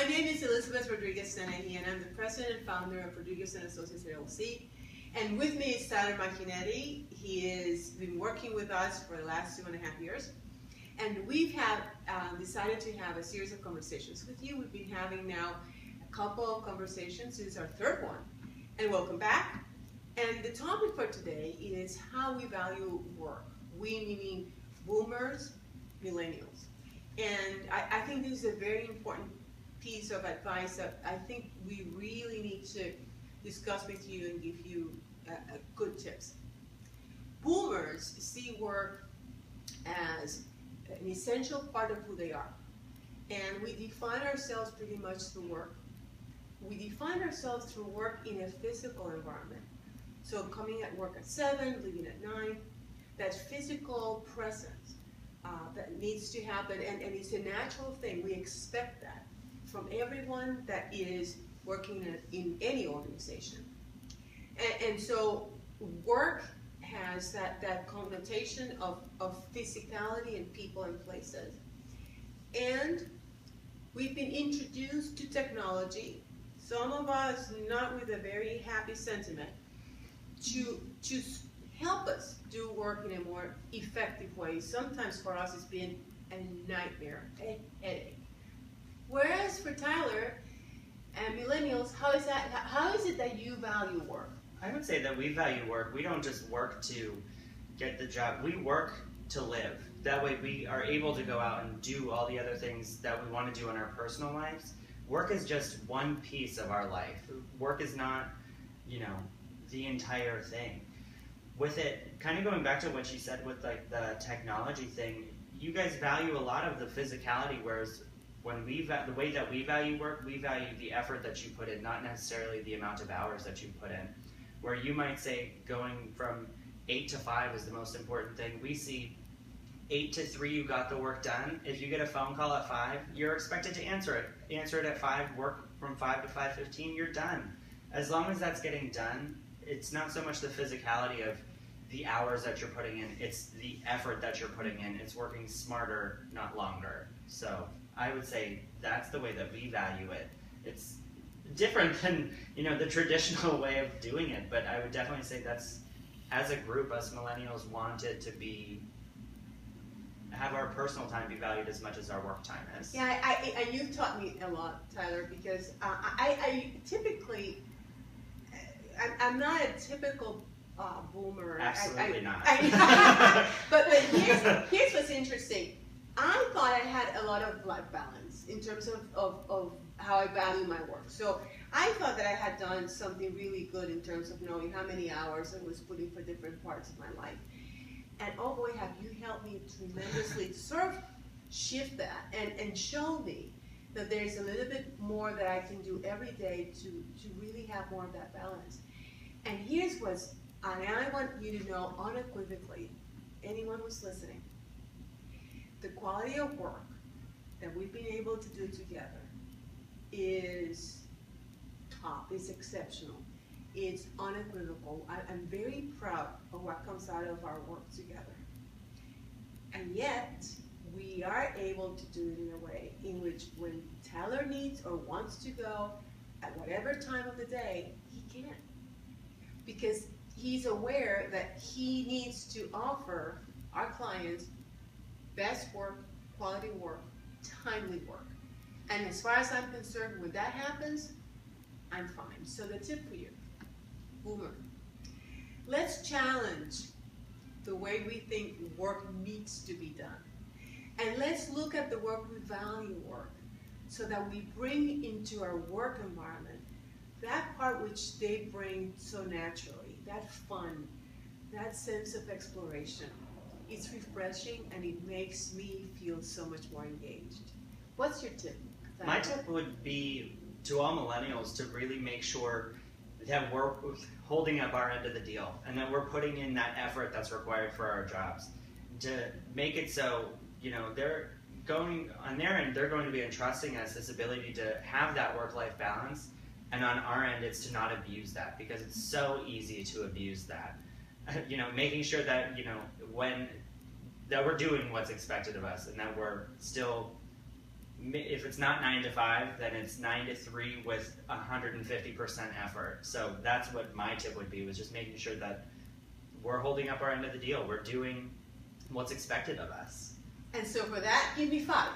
My name is Elizabeth Rodriguez-Seneji, and I'm the president and founder of Rodriguez & Associates LLC. And with me is Tyler Marchinetti. He has been working with us for the last 2.5 years. And we've decided to have a series of conversations with you. We've been having now a couple of conversations. This is our third one. And welcome back. And the topic for today is how we value work. We meaning boomers, millennials. And I think this is a very important piece of advice that I think we really need to discuss with you and give you good tips. Boomers see work as an essential part of who they are. And we define ourselves pretty much through work. We define ourselves through work in a physical environment. So coming at work at 7, leaving at 9, that physical presence that needs to happen, and it's a natural thing. We expect that from everyone that is working in any organization. And so work has that connotation of physicality in people and places. And we've been introduced to technology, some of us not with a very happy sentiment, to help us do work in a more effective way. Sometimes for us it's been a nightmare, a headache. Whereas for Tyler and millennials, how is it that you value work? I would say that we value work. We don't just work to get the job. We work to live. That way we are able to go out and do all the other things that we want to do in our personal lives. Work is just one piece of our life. Work is not, the entire thing. With it, kind of going back to what she said with like the technology thing, you guys value a lot of the physicality, whereas when the way that we value work, we value the effort that you put in, not necessarily the amount of hours that you put in. Where you might say going from 8 to 5 is the most important thing. We see 8 to 3, you got the work done. If you get a phone call at 5, you're expected to answer it. Answer it at 5, work from 5 to 5:15, you're done. As long as that's getting done, it's not so much the physicality of the hours that you're putting in, it's the effort that you're putting in. It's working smarter, not longer. So I would say that's the way that we value it. It's different than the traditional way of doing it, but I would definitely say that's, as a group, us millennials want it to have our personal time be valued as much as our work time is. Yeah, and you've taught me a lot, Tyler, because I typically, I'm not a typical boomer. Absolutely not. But here's what's interesting. I thought I had a lot of life balance in terms of how I value my work. So I thought that I had done something really good in terms of knowing how many hours I was putting for different parts of my life. And oh boy, have you helped me tremendously shift that and show me that there's a little bit more that I can do every day to really have more of that balance. And here's what's, and I want you to know unequivocally, anyone who's listening, the quality of work that we've been able to do together is top, is exceptional, it's unequivocal. I'm very proud of what comes out of our work together. And yet, we are able to do it in a way in which when Tyler needs or wants to go at whatever time of the day, he can. Because he's aware that he needs to offer our clients best work, quality work, timely work. And as far as I'm concerned, when that happens, I'm fine. So the tip for you, boomer, let's challenge the way we think work needs to be done. And let's look at the work we value work so that we bring into our work environment that part which they bring so naturally, that fun, that sense of exploration. It's refreshing and it makes me feel so much more engaged. What's your tip? My tip would be to all millennials to really make sure that we're holding up our end of the deal and that we're putting in that effort that's required for our jobs to make it so, they're going, on their end, they're going to be entrusting us this ability to have that work-life balance, and on our end, it's to not abuse that, because it's so easy to abuse that. Making sure that, that we're doing what's expected of us and that we're still if it's not 9 to 5, then it's 9 to 3 with 150% effort. So that's what my tip would be, was just making sure that we're holding up our end of the deal. We're doing what's expected of us. And so for that, give me 5.